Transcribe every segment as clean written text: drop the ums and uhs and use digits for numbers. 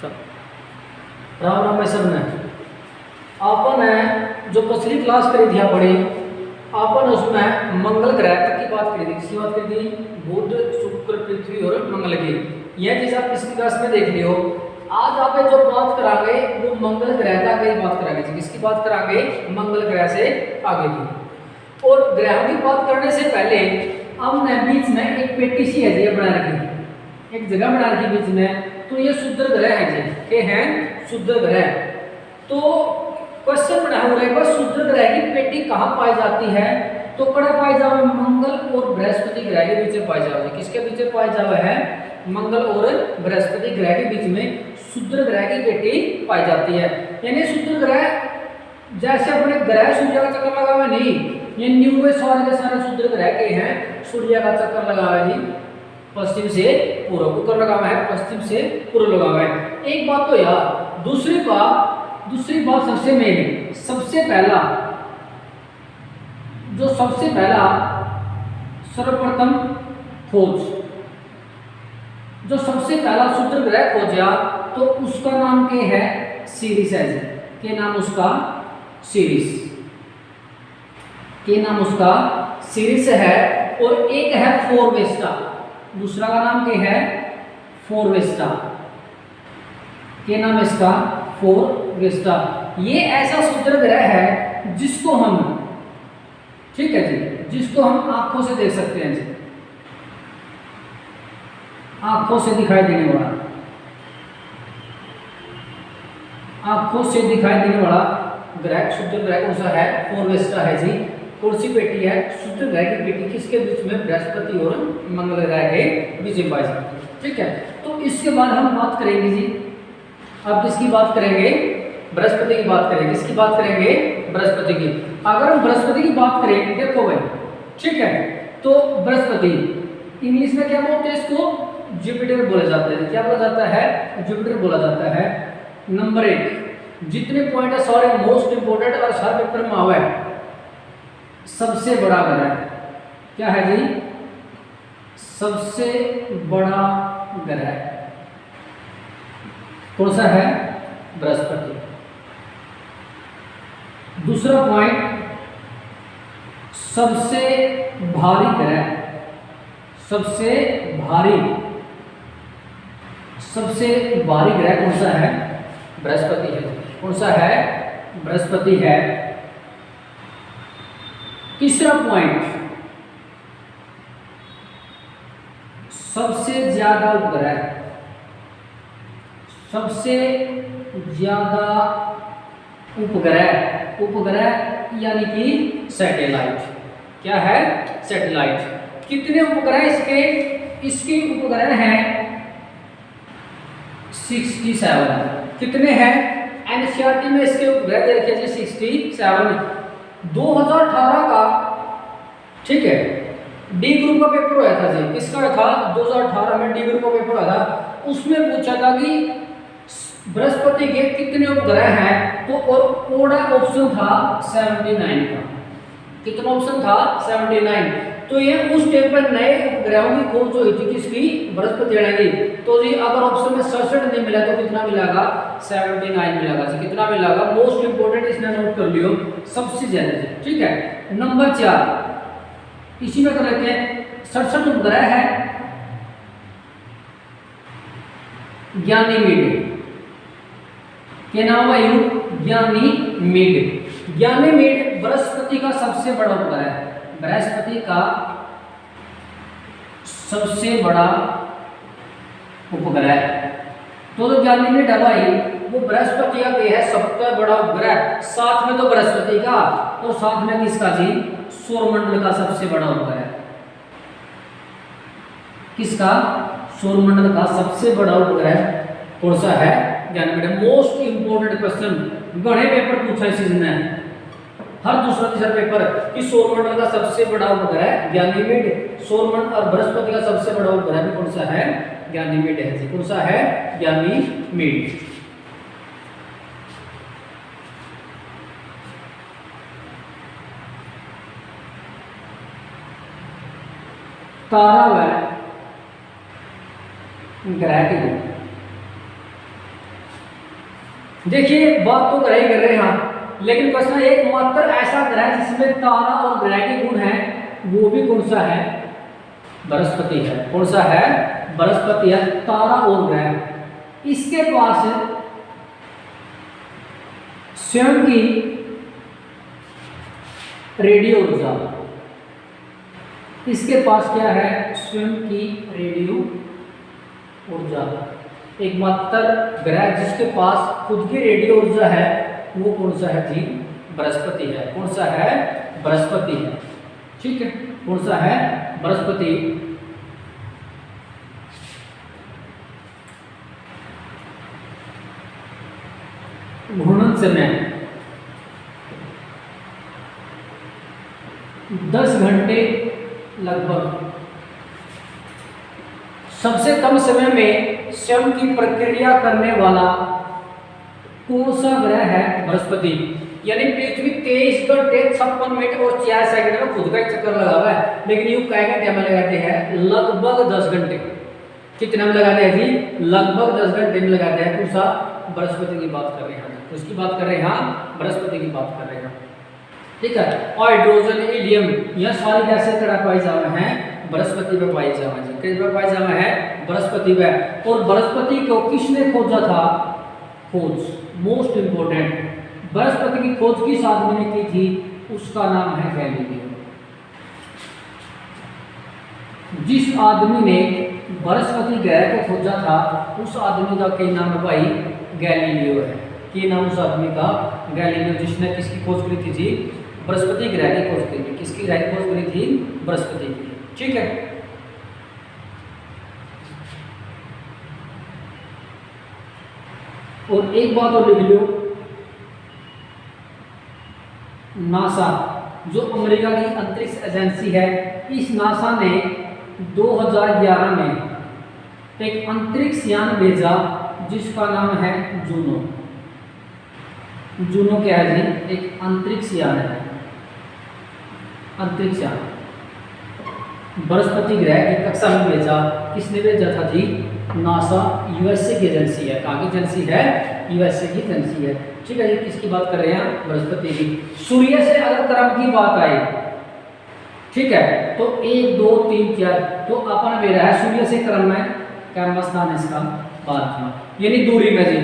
राम राम भाई सब ने आपन है जो पिछली क्लास करी थी पढ़ी आपन उसमें मंगल ग्रह तक की बात करी थी। किसकी बात करी थी? बुध शुक्र पृथ्वी और मंगल की। यह चीज आप पिछली क्लास में देख लियो। आज आप जो बात करांगे वो मंगल ग्रह तक की बात करांगे। किसकी बात करांगे? मंगल ग्रह से आगे की। और ग्रहों की बात करने से पहले हमने बीच में एक पेटी सी है जी बना रखी, एक जगह बना रखी बीच में। तो ये शुद्ध ग्रह है जी, ये हैं शुद्ध ग्रह। तो क्वेश्चन बना हुआ है बस शुद्ध ग्रह की पेटी कहाँ पाई जाती है? तो कड़ा पाई जावे मंगल और बृहस्पति ग्रह के बीच में पाई जावे। किसके बीच में पाई जावे है? मंगल और बृहस्पति ग्रह के बीच में शुद्ध ग्रह की पेटी पाई जाती है। यानी शुद्ध ग्रह जैसे अपने ग्रह सूर्य का चक्कर लगावे नहीं, ये न्यू सारे के सारे शुद्ध ग्रह के हैं सूर्य का चक्कर लगावे जी पश्चिम से पूर्व, उत्तर लगावा है पश्चिम से पूर्व लगावा है। एक बात तो यार, दूसरी बात सबसे मेन, सबसे पहला सर्वप्रथम खोज, जो सबसे पहला शुद्ध ग्रह खोजा तो उसका नाम क्या है? सीरीज है जी। के नाम उसका सीरीज, के नाम उसका सीरीज है। और एक है फोरवेस्टा, दूसरा का नाम क्या है? फोरवेस्टा, के नाम इसका फोरवेस्टा। ये ऐसा शुद्ध ग्रह है जिसको हम, ठीक है जी, जिसको हम आंखों से देख सकते हैं जी, आंखों से दिखाई देने वाला, आंखों से दिखाई देने वाला ग्रह शुद्ध ग्रह कौन सा है? फोरवेस्टा है जी। कौन सी पेटी है? शुद्ध ग्रह की पेटी। किसके बीच में? बृहस्पति और मंगल ग्रह के बीच में पाई जाती है। ठीक है, तो इसके बाद हम बात करेंगे जी, अब किसकी बात करेंगे? बृहस्पति की बात करेंगे। किसकी बात करेंगे? बृहस्पति की। अगर हम बृहस्पति की बात करें, देखो भाई, ठीक है, तो बृहस्पति इंग्लिश में क्या बोलते हैं? इसको जुपिटर बोला जाता है। क्या बोला जाता है? जुपिटर बोला जाता है। नंबर 1, जितने पॉइंट है सारे मोस्ट इंपोर्टेंट और हर पेपर में आवा है, सबसे बड़ा ग्रह क्या है जी? सबसे बड़ा ग्रह कौन सा है? बृहस्पति। दूसरा पॉइंट, सबसे भारी ग्रह, सबसे भारी ग्रह कौन सा है? बृहस्पति है। कौन सा है? बृहस्पति है। तीसरा पॉइंट, सबसे ज्यादा उपग्रह, सबसे ज्यादा उपग्रह यानी कि सैटेलाइट। क्या है? सैटेलाइट। कितने उपग्रह इसके उपग्रह हैं? 67। कितने हैं? एनसीईआरटी में इसके उपग्रह दे रखे थे 67। 2018 का, ठीक है, डी ग्रुप का पेपर हुआ था जी। किसका था? 2018 में डी ग्रुप का पेपर हुआ था। उसमें पूछा था कि बृहस्पति के कितने उपग्रह हैं, तो और ओडा ऑप्शन था 79 का। कितना ऑप्शन था? 79। तो ये उस टाइम पर नए उपग्रहों की खोज हुई थी किसकी? बृहस्पति की। तो जी अगर ऑप्शन में 67 नहीं मिला तो कितना मिलेगा? 79 मिलेगा जी। कितना मिलेगा? मोस्ट इंपोर्टेंट इसने नोट कर लियो, सबसे ज्यादा। ठीक है, नंबर 4 इसी में कर लेते हैं। 67 उपग्रह है ज्ञानीमेड। क्या नाम है? ज्ञानीमेड बृहस्पति का सबसे बड़ा उपग्रह है। बृहस्पति का सबसे बड़ा उपग्रह। तो ज्ञानीमेड है वो बृहस्पति का है सबसे बड़ा उपग्रह। साथ में तो बृहस्पति का, और साथ में किसका जी? सौरमंडल का सबसे बड़ा उपग्रह। किसका? सौरमंडल का सबसे बड़ा उपग्रह कौन सा है? ज्ञानीमेड। मोस्ट इंपोर्टेंट क्वेश्चन बड़े पेपर पूछा इस चीज में, हर दूसरा तीसरा पेपर कि सौरमंडल का सबसे बड़ा उपग्रह ज्ञानीमेड। सौरमंडल और बृहस्पति का सबसे बड़ा उपग्रह भी कौन सा है? ज्ञानीमेड है जी। कौन सा है? ज्ञानीमेड। तारा व ग्रह के देखिए बात तो ग्रह ही कर रहे हैं हम, लेकिन क्वेश्चन एकमात्र ऐसा ग्रह जिसमें तारा और ग्रह के गुण है, वो भी कौन सा है? बृहस्पति है। कौन सा है? बृहस्पति है। तारा और ग्रह, इसके पास स्वयं की रेडियो ऊर्जा, इसके पास क्या है? स्वयं की रेडियो ऊर्जा। एकमात्र ग्रह जिसके पास खुद की रेडियो ऊर्जा है वो कौन सा है जी? बृहस्पति है। कौन सा है? बृहस्पति है। ठीक है, कौन सा है? बृहस्पति। घूर्णन समय 10 घंटे लगभग। सबसे कम समय में स्वयं की प्रक्रिया करने वाला कौन सा ग्रह है? बृहस्पति। यानी पृथ्वी 23 घंटे 56 मिनट और 4 सेकंड में खुद का एक चक्कर लगा हुआ है, लेकिन यूं कह घंटे में लगाते हैं? लगभग 10 घंटे। कितने में लगाते हैं जी? लगभग 10 घंटे में लगाते हैं। कौन सा? बृहस्पति की बात कर रहे हैं। उसकी बात कर रहे हैं, बृहस्पति की बात कर रहे हैं। ठीक है, हाइड्रोजन, हीलियम, यह सारी गैसें कड़ा पाई जावा है? बृहस्पति पे पाई जावा जी। किस पे पाई जावा है? बृहस्पति पे। और बृहस्पति को किसने खोजा था? खोज, मोस्ट इंपोर्टेंट, बृहस्पति की खोज किस आदमी ने की थी? उसका नाम है गैलीलियो। जिस आदमी ने बृहस्पति ग्रह को खोजा था उस आदमी का क्या नाम है भाई? गैलीलियो है। क्या नाम उस आदमी का? गैलीलियो, जिसने किसकी खोज करी थी जी? बृहस्पति ग्रह की खोज करी थी। किसकी ग्रह की खोज करी थी? बृहस्पति की। ठीक है, और एक बात और लिख लो, नासा जो अमेरिका की अंतरिक्ष एजेंसी है, इस नासा ने 2011 में एक अंतरिक्ष यान भेजा जिसका नाम है जूनो। जूनो क्या है जी? एक अंतरिक्ष यान है। अंतरिक्ष यान बृहस्पति ग्रह की कक्षा में भेजा। किसने भेजा था जी? नासा, यूएसए की एजेंसी है। कहाँ की एजेंसी है? यूएसए की एजेंसी है। ठीक है जी, किसकी बात कर रहे हैं? बृहस्पति की। सूर्य से अगर क्रम की बात आए, ठीक है, तो 1 2 3 4, तो अपन मेरा है सूर्य से क्रम में क्या स्थान है इसका? 5वां। यानी दूरी में जी,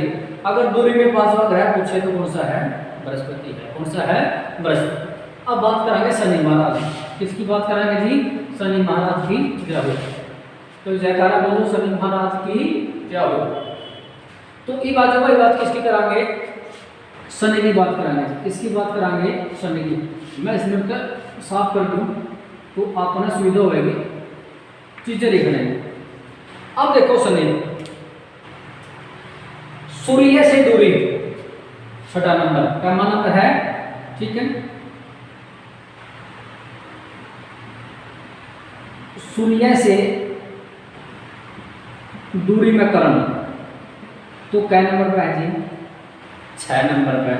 अगर दूरी में 5वां ग्रह पूछे तो कौन सा है? बृहस्पति है। कौन सा है? बृहस्पति। अब बात करेंगे शनि महाराज। किसकी बात करेंगे जी? शनि महाराज की जय हो। तो जयकारा बोलो शनि महाराज की जय हो। तो ये बात किसकी करांगे? शनि की बात करांगे। किसकी बात करांगे? शनि की। मैं इसमें साफ कर दूं तो आपको सुविधा होगी चीजें लिखने में। अब देखो शनि, सूर्य से दूरी 6वां नंबर, क्या नंबर है? ठीक है, सूर्य से दूरी में करण, तो क्या नंबर पे है जी? 6 नंबर पे।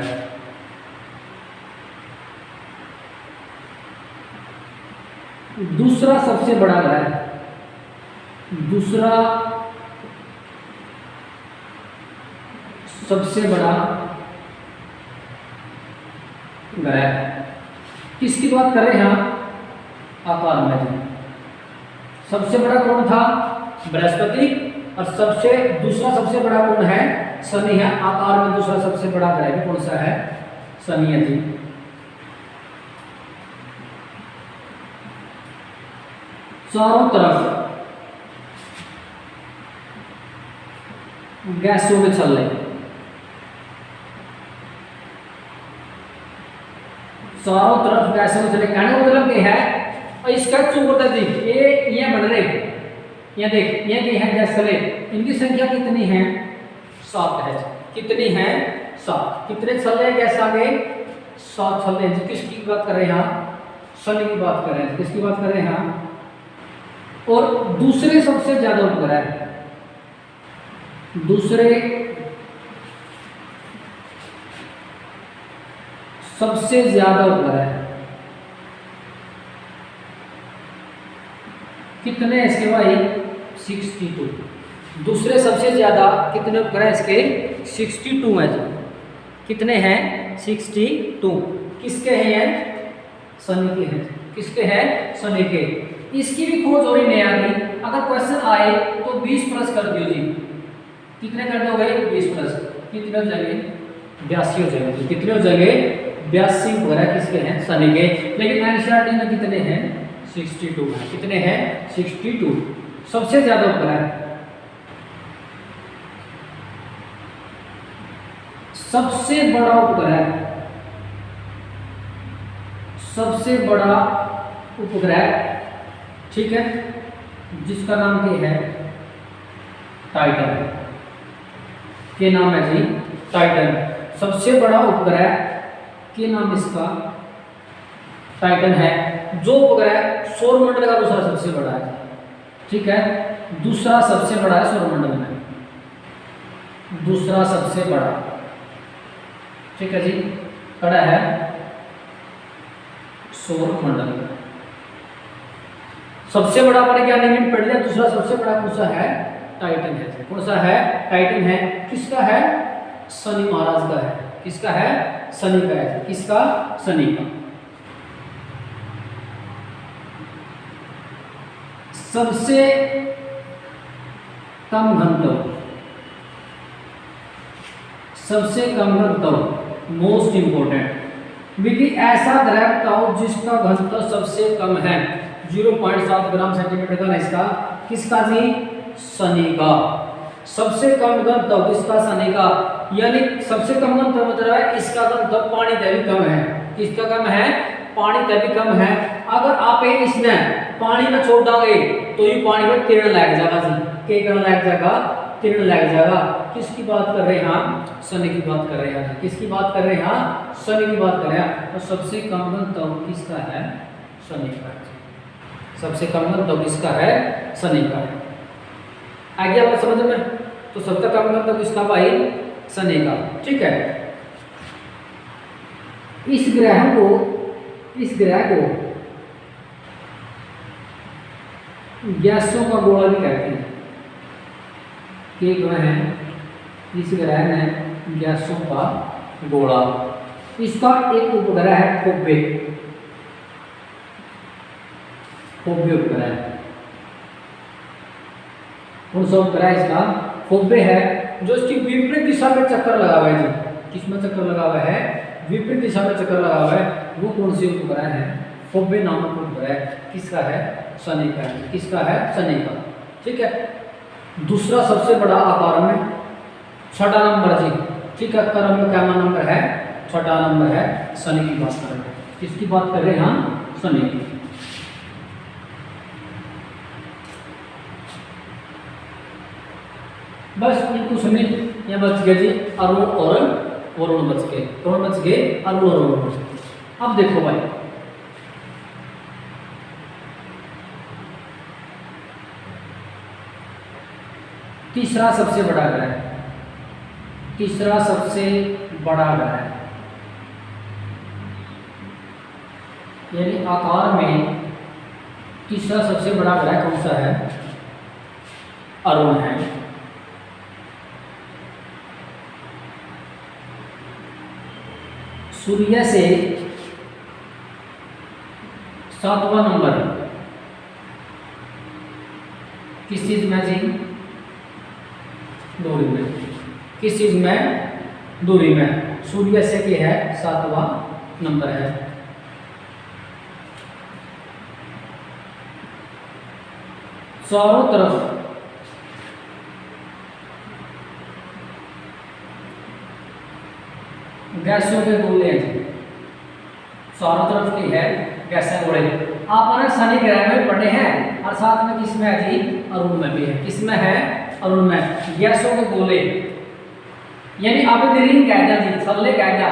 दूसरा सबसे बड़ा ग्रह, दूसरा सबसे बड़ा ग्रह, किसकी बात कर रहे हैं? आकार में जी। सबसे बड़ा कौन था? बृहस्पति। और दूसरा सबसे बड़ा कौन है? शनि है। आकार में दूसरा सबसे बड़ा ग्रह भी कौन सा है? शनि है जी। चारों तरफ गैसों के छल्ले, चारों तरफ गैसों के छल्ले, कहने का मतलब क्या है? और इसका चूक जी, ये बन रहे, ये देख, ये क्या है? गैस छल्ले। इनकी संख्या कितनी है? 7 है। कितनी है? 7। कितने छल्ले गैस आ गए? 7 छल्ले। किसकी बात कर रहे हैं? शनि की बात कर रहे हैं। किसकी बात कर रहे हैं? और दूसरे सबसे ज्यादा उपग्रह, दूसरे सबसे ज्यादा उपग्रह कितने इसके भाई? 62। दूसरे सबसे ज्यादा कितने उपग्रह इसके? 62 है जी। कितने हैं 62। किसके हैं ये शनि के हैं। किसके हैं शनि के। इसकी भी खोज हो रही नया की। अगर क्वेश्चन आए तो 20 प्लस कर दियो जी। कितने कर दोगे 20 प्लस। कितने हो जाएंगे 82 हो जाएंगे। कितने हो जाएंगे 82 वगैरह किसके हैं शनि के। लेकिन एनसीईआरटी में कितने हैं 62 है। कितने हैं 62 सबसे ज्यादा उपग्रह। सबसे बड़ा उपग्रह, सबसे बड़ा उपग्रह ठीक है जिसका नाम क्या है टाइटन। के नाम है जी टाइटन। सबसे बड़ा उपग्रह के नाम इसका टाइटन है। जो उपग्रह सौरमंडल का दूसरा सबसे बड़ा है। ठीक है दूसरा सबसे बड़ा है सौरमंडल में। दूसरा सबसे बड़ा ठीक है जी कड़ा है सौरमंडल। सबसे बड़ा अपने क्या लिमिट पड़ लिया। दूसरा सबसे बड़ा कौन सा है टाइटन है। कौन सा है टाइटन है। किसका है शनि महाराज का है। किसका है शनि का है। किसका शनि का। सबसे कम घनत्व, सबसे कम घनत्व मोस्ट इंपोर्टेंट विधि ऐसा ग्रह बताओ जिसका घनत्व सबसे कम है 0.7 ग्राम सेंटीमीटर का। इसका किसका जी शनि का। सबसे कम घनत्व किसका शनि का। यानी सबसे कम घनत्व मतलब है इसका घनत्व पानी से भी कम है। किसका कम है पानी से भी कम है। अगर आप इसमें पानी में छोड़ दोगे तो ये पानी में तिरण लग जाएगा जी। के कण लग जाएगा तिरण लग जाएगा। किसकी बात कर रहे हैं हम शनि की बात कर रहे हैं। किसकी बात कर रहे हैं हम शनि की बात कर रहे हैं। तो सबसे कम घनत्व किसका है शनि का। सबसे कम घनत्व किसका है शनि का। आ गया बात समझ में। तो सबसे कम घनत्व किसका भाई शनि का। ठीक है इस ग्रह को गैसों का गोला भी कहते हैं। के ग्रह है इस ग्रह में गैसों का गोला। इसका एक उपग्रह है फोबे। फोबे उपग्रह कौन सा उपग्रह इसका फोबे है जो इसकी विपरीत दिशा में चक्कर लगा हुआ है जी। किसमें चक्कर लगा हुआ है विपरीत दिशा में चक्कर लगा हुआ है। वो कौन सी उपग्रह है फोबे नामक उपग्रह किसका है शनि का है। किसका है शनि का। ठीक है दूसरा सबसे बड़ा आकार में छठा नंबर जी। ठीक है क्रम में क्या नंबर है छठा नंबर है शनि की बात कर रहे हैं। किसकी बात कर रहे हैं हम शनि की। बस कुछ मिनट यहाँ बच गए जी अरुण और वरुण बच गए। कौन बच गए अरुण और वरुण। अब देखो भाई तीसरा सबसे बड़ा ग्रह। तीसरा सबसे बड़ा ग्रह यानी आकार में तीसरा सबसे बड़ा ग्रह कौन सा है अरुण है। सूर्य से 7वां नंबर किस चीज में जी दूरी में। किस चीज में दूरी में। सूर्य से क्या है 7वां नंबर है। चारों तरफ गैसों के गोले हैं। चारों तरफ की है गैसें गोले। आप शनि ग्रह में पढ़े हैं और साथ में किसमें है जी अरुण में भी है। किसमें है अरुण में गैसों के गोले। यानी आप रिंग कह दिया जी सल्ले कह दिया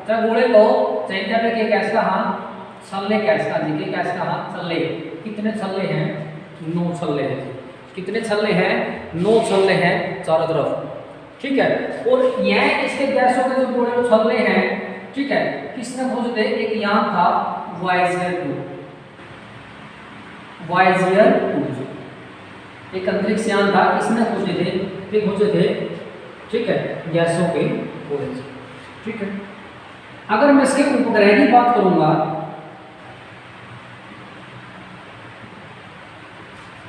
चाहे गोले को चाहे पे के गैस का हाथ सल्ले गैस का जी के गैस का हाथ सल्ले। कितने छल्ले हैं 9 छल्ले हैं। कितने छल्ले हैं 9 छल्ले हैं चारों तरफ। ठीक है और यह इसके गैसों के जो गोले छल्ले हैं ठीक है किसने खोजे थे। एक यान था वॉयेजर 2। वॉयेजर 2 एक अंतरिक्ष यान था। इसने खोजे थे ठीक है गैसों के गोले। ठीक है। अगर मैं इसके उपग्रह की बात करूंगा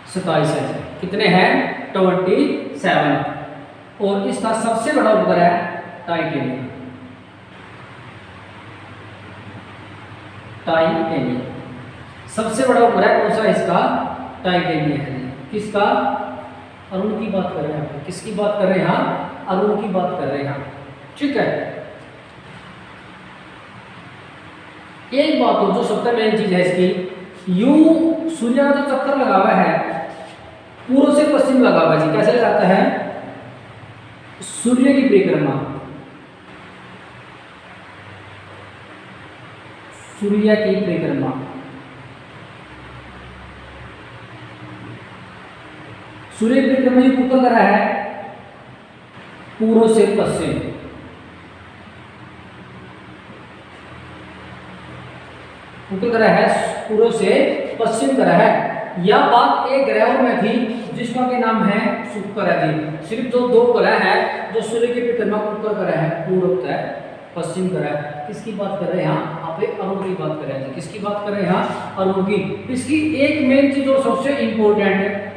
27 है। कितने हैं? 27। और इसका सबसे बड़ा उपग्रह टाइटेनियम। टाइटेनियम सबसे बड़ा उपग्रह कौन सा है इसका? टाइटेनियम है। किसका? अरुण की बात कर रहे हैं। किसकी बात कर रहे हैं? यहाँ अरुण की बात कर रहे हैं। ठीक है। एक बात और जो सबसे मेन चीज है इसकी, यूं सूर्य का जो चक्कर लगा हुआ है पूर्व से पश्चिम लगा हुआ है। कैसे लगाता है? सूर्य की परिक्रमा, सूर्य की परिक्रमा, सूर्य की परिक्रमा ये ऊपर कर रहा है पूर्व से पश्चिम। ऊपर कर रहा है पूर्व से पश्चिम कर रहा है। यह बात एक ग्रह में थी जिसका के नाम है शुक्र है जी। सिर्फ जो दो ग्रह है जो सूर्य की परिक्रमा ऊपर कर रहा है, पूर्व है पश्चिम कर रहा है। किसकी बात कर रहे हैं यहाँ? आप अरुण की बात कर रहे हैं। किसकी बात कर रहे हैं यहाँ? अरुण की। इसकी एक मेन चीज और सबसे इंपॉर्टेंट है,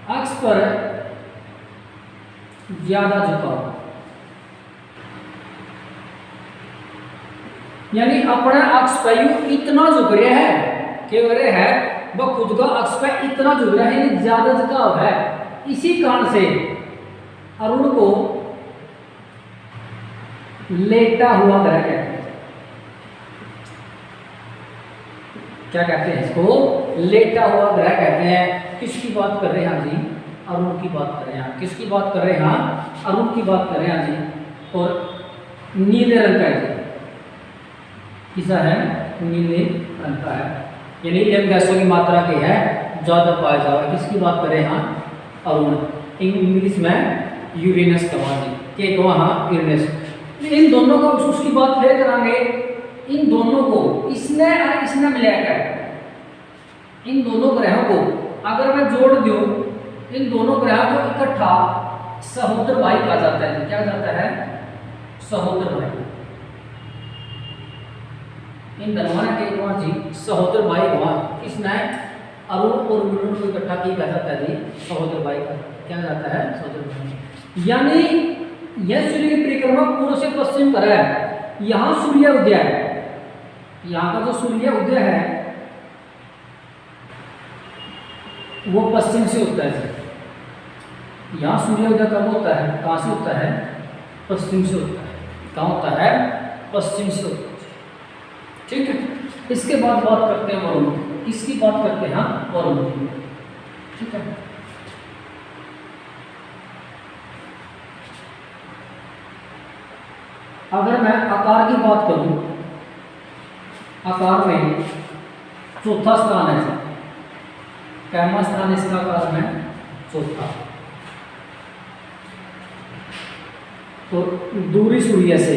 अक्ष पर ज्यादा झुकाव, यानी अपना अक्ष पर इतना झुक रहा है कि वह खुद का अक्ष पर इतना झुक रहा है, यानी ज्यादा झुकाव है। इसी कारण से अरुण को लेटा हुआ ग्रह कहते हैं। क्या कहते हैं इसको? लेटा हुआ ग्रह कहते हैं। किसकी बात कर रहे हैं जी? अरुण की बात कर रहे हैं। किसकी बात कर रहे हैं? अरुण की बात कर रहे हैं जी। और नीले रंग का है, किसा है? नीले रंग का है, यानी हीलियम गैसों की मात्रा की है ज्यादा पाया जाएगा। किसकी बात कर रहे हैं? अरुण। इंग्लिश में यूरेनस कहा जी, के कहा यूरेनस। इन दोनों को उसकी बात फिर करांगे। इन दोनों को इसने और इसने मिलाकर इन दोनों ग्रहों को अगर मैं जोड़ दूं, इन दोनों ग्रहों को इकट्ठा सहोदर भाई कहा जाता है। क्या जाता है? सहोदर भाई। इन दोनों के कौन जी? सहोदर भाई कौन? किसने? अरुण और विरुण को इकट्ठा किया जाता है जी सहोदर भाई का। क्या जाता है? सहोदर भाई। यानी यह सूर्य की परिक्रमा पूर्व से पश्चिम कर रहा है। यहाँ सूर्य उदय है, यहाँ का जो सूर्य उदय है वो पश्चिम से होता है। यहाँ सूर्य उदय कब होता है? कहाँ से होता है? पश्चिम से होता है। कहाँ होता है? पश्चिम से होता है। ठीक है। इसके बाद बात करते हैं वरुण। किसकी बात करते हैं? वरुण की। ठीक है। अगर मैं आकार की बात करूं, आकार में चौथा स्थान है। कैमा स्थान इसका आकार में? चौथा। तो दूरी सूर्य से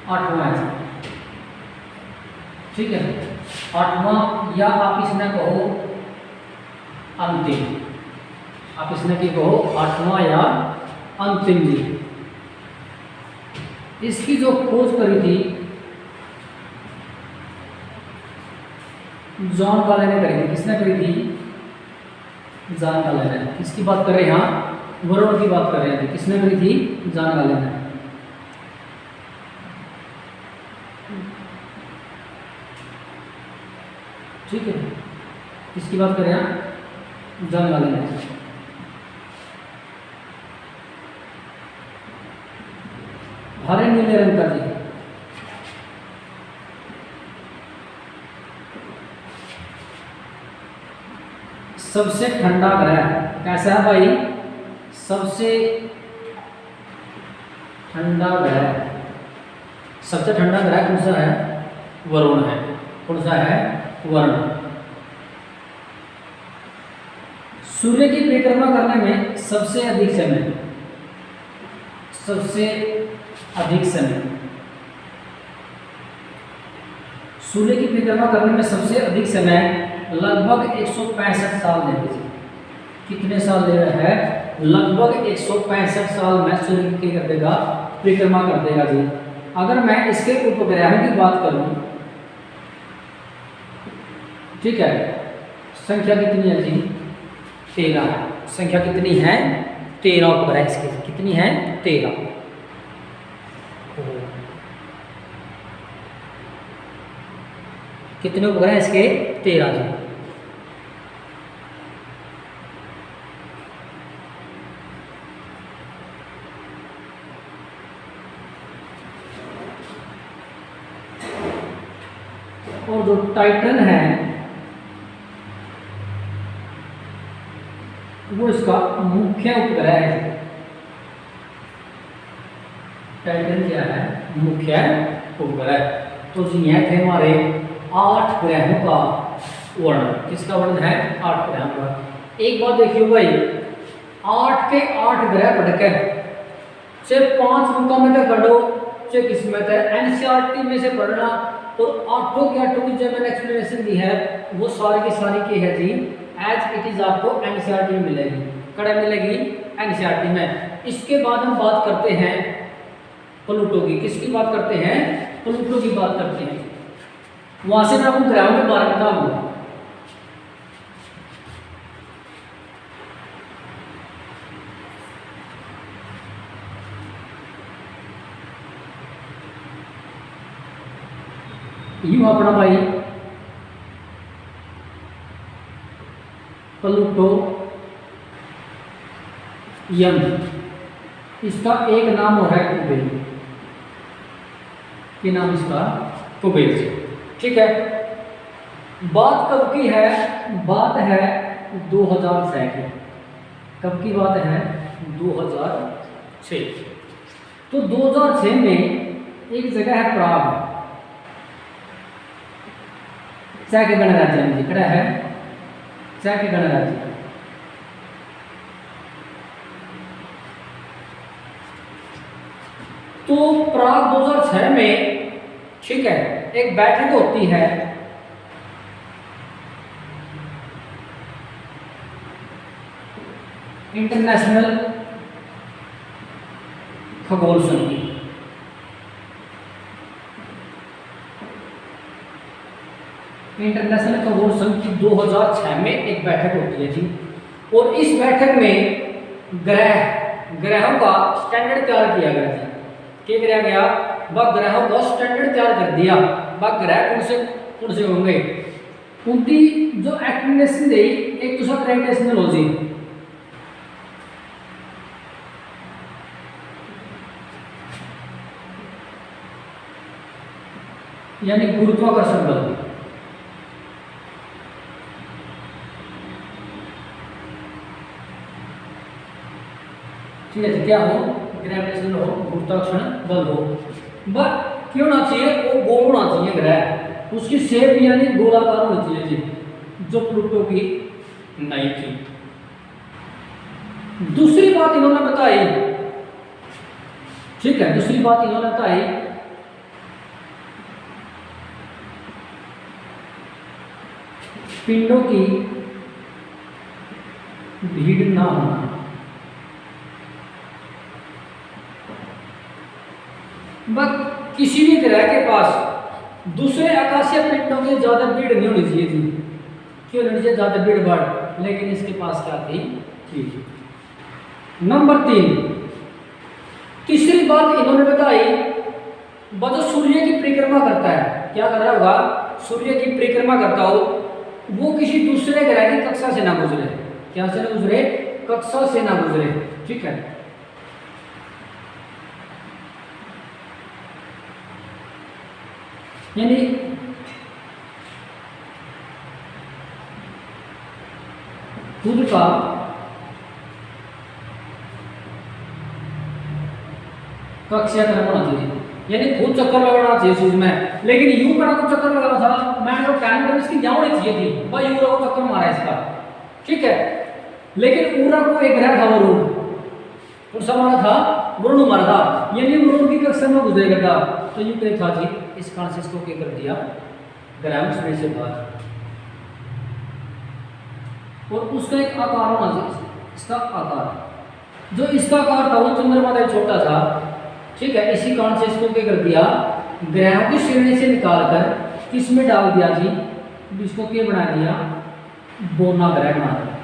8वां है। ठीक है। 8वां, या आप इसने कहो अंतिम, आप इसने की कहो 8वां या अंतिम जी। इसकी जो खोज करी थी जॉन गालेन ने करी थी। किसने करी थी? जॉन गालेन ने। किसकी बात कर रहे हैं यहाँ? वरुण की बात कर रहे हैं। किसने करी थी? जॉन गालेन ने। ठीक है। किसकी बात कर रहे हैं? जॉन गालेन ने। हरे नीले रंग का जी। सबसे ठंडा ग्रह कैसा है भाई? सबसे ठंडा ग्रह, सबसे ठंडा ग्रह कौन सा है? वरुण है। कौन सा है? वरुण। सूर्य की परिक्रमा करने में सबसे अधिक समय, सबसे अधिक समय, सूर्य की परिक्रमा करने में सबसे अधिक समय लगभग 165 साल ले रहे हैं। कितने साल ले रहा है? लगभग 165 साल में सूर्य की कर देगा, परिक्रमा कर देगा जी। अगर मैं इसके उपग्रहों की बात करूं, ठीक है, संख्या कितनी है जी? 13 है। संख्या कितनी है? 13 उपग्रह इसके। कितनी है? 13। कितने उपग्रह इसके? 13 जी। और जो टाइटन है वो इसका मुख्य उपग्रह है। टाइटन क्या है? मुख्य उपग्रह। तो जी यह थे हमारे 8 ग्रहों का वर्णन। किसका वर्णन है? 8 ग्रहों का। एक बात देखिए भाई, 8 के 8 ग्रह पढ़कर चाहे 5 बुकों में तक पढ़ो, चाहे किसमें तक एनसीईआरटी में से पढ़ना, और 8 के 8 की जो मैंने एक्सप्लेनेशन दी है वो सारी की सारी की है जी एज इट इज आपको एनसीईआरटी में मिलेगी। कड़ा मिलेगी? एनसीईआरटी में। इसके बाद हम बात करते हैं प्लूटो की। किसकी बात करते हैं? प्लूटो की बात करते हैं। वहां से मैं आपको ग्रहों के बारे में बताऊंगा। यूं अपना भाई प्लूटो यम, इसका एक नाम और है कुबेर। क्या नाम इसका? कुबेर। ठीक है। बात कब की है? बात है 2006 की। कब की बात है? 2006। तो 2006 में एक जगह है प्राग, चेक गणराज्य में खड़ा है, चेक गणराज्य। तो प्राग 2006 में, ठीक है, एक बैठक होती है इंटरनेशनल खगोल संघ की। इंटरनेशनल खगोल संघ की 2006 में एक बैठक होती है जी। और इस बैठक में ग्रहों का स्टैंडर्ड तैयार किया गया था। क्या किया गया? वह ग्रहों का स्टैंडर्ड तैयार कर दिया। वह ग्रह कौन से होंगे? उनकी जो एक्सप्लेनेशन दी, एक तो सब ग्रेविटेशनल यानी गुरुत्वाकर्षण बल, ठीक है, क्या हो? ग्रेविटेशनल हो, गुरुत्वाकर्षण बल हो। बट क्यों ना चाहिए? वो गोल होना चाहिए ग्रह, उसकी शेप यानी गोलाकार होनी चाहिए जी, जो प्लूटो की नहीं थी। दूसरी बात इन्होंने बताई, ठीक है, दूसरी बात इन्होंने बताई पिंडों की भीड़ ना होना। बट किसी भी ग्रह के पास दूसरे आकाशीय पिंडों की ज्यादा भीड़ नहीं होनी चाहिए थी। क्यों नहीं चाहिए? ज्यादा भीड़ बढ़, लेकिन इसके पास क्या थी? नंबर 3, तीसरी बात इन्होंने बताई, वह जो सूर्य की परिक्रमा करता है, क्या कर रहा होगा? सूर्य की परिक्रमा करता हो, वो किसी दूसरे ग्रह की कक्षा से ना गुजरे। क्या से ना गुजरे? कक्षा से ना गुजरे। ठीक है। यानी खुद का कक्षा क्रम होना चाहिए, यानी खुद चक्कर लगाना चाहिए चीज में। लेकिन यू का को चक्कर लगाना था, मैं तो टाइम इसकी जान होनी चाहिए थी, भाई यूरा को चक्कर मारा इसका, ठीक है। लेकिन ऊरा को एक ग्रह था वरुण, कौन सा मारा था? वरुण मारा था, यानी वरुण की कक्षा में गुजरेगा था। तो यू क्या था जी, इस कारण से इसको क्या कर दिया? ग्राम से बाहर। और उसका एक आकार होना चाहिए, इसका आकार। जो इसका आकार था वो चंद्रमा का छोटा था, ठीक है। इसी कारण से इसको क्या कर दिया, ग्रहों की श्रेणी से निकालकर किस में डाल दिया जी, इसको क्या बना दिया, बोना ग्रह बना दिया।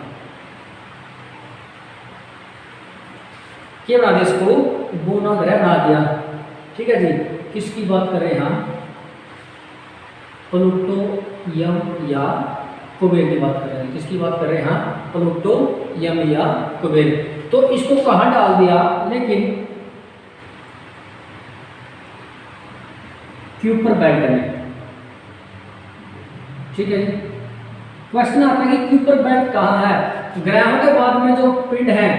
क्या बना दिया इसको, बोना ग्रह बना दिया, ठीक है जी। किसकी बात कर रहे हैं हम, प्लूटो यम या कुबेर की बात कर रहे हैं। किसकी बात कर रहे हैं हम, प्लूटो यम या कुबेर। तो इसको कहां डाल दिया, लेकिन क्यूपर बेल्ट में, ठीक है जी। क्वेश्चन आता है कि क्यूपर बेल्ट कहाँ है, ग्रहों के बाद में जो पिंड है,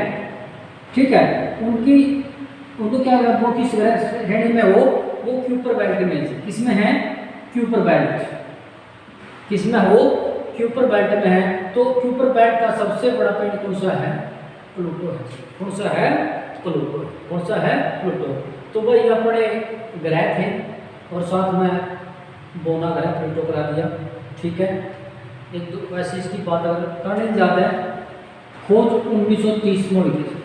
ठीक है, उनको क्या है, वो किस ग्रह श्रेणी में, वो क्यूपर बेल्ट में है। किसमें है, क्यूपर बेल्ट, किसमें हो, क्यूपर बेल्ट में है। तो क्यूपर बेल्ट का सबसे बड़ा पिंड कौन सा है, प्लूटो है। कौन सा है, प्लूटो। कौन सा है, प्लूटो। तो वही अपने ग्रह थे और साथ में बोना ग्रह प्लूटो करा दिया, ठीक है। एक दो वैसे इसकी बात अगर करने ज़्यादा है, खोज 1930 में हुई थी,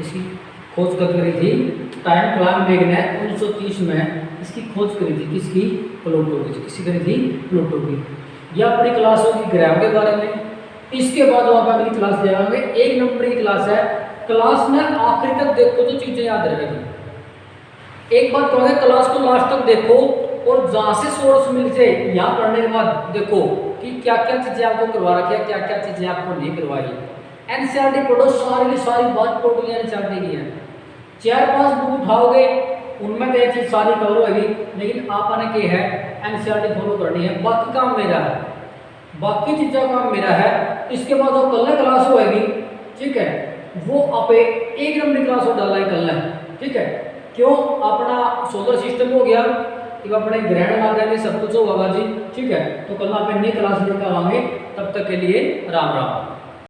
इसकी खोज कब करी थी, टाइम क्लार्क ने 1930 में इसकी खोज करी थी। किसकी, प्लूटो की। किसकी करी थी, प्लूटो की। यह अपनी क्लास होगी ग्रहों के बारे में। इसके बाद आप अगली क्लास जाएंगे, 1 नंबर की क्लास है। क्लास में आखिर तक देखो तो चीजें याद रहेगी। एक बात कहोगे, क्लास को लास्ट तक देखो और जहां से सोर्स मिल जाए यहाँ पढ़ने के बाद देखो कि क्या क्या चीजें आपको करवा रखी है, क्या क्या चीजें आपको नहीं करवाई। एनसीईआरटी पढ़ो, सारी की सारी बात टोटली एनसीईआरटी की है। 4-5 बुक उठाओगे, उनमें तो ये चीज सारी कवर होगी, लेकिन आपने क्या है, एनसीईआरटी फॉलो करनी है। बाकी काम मेरा है, बाकी चीज़ों का काम मेरा है। इसके बाद जो कल क्लास होगी, ठीक है, वो आप 1 नंबर की क्लास हो डाला है कल, ठीक है। क्यों, अपना सोलर सिस्टम हो गया, अब अपने ग्रहण आ गए, सब कुछ होगा जी, ठीक है। तो कल आप नई क्लास लेकर आवाएंगे, तब तक के लिए राम राम।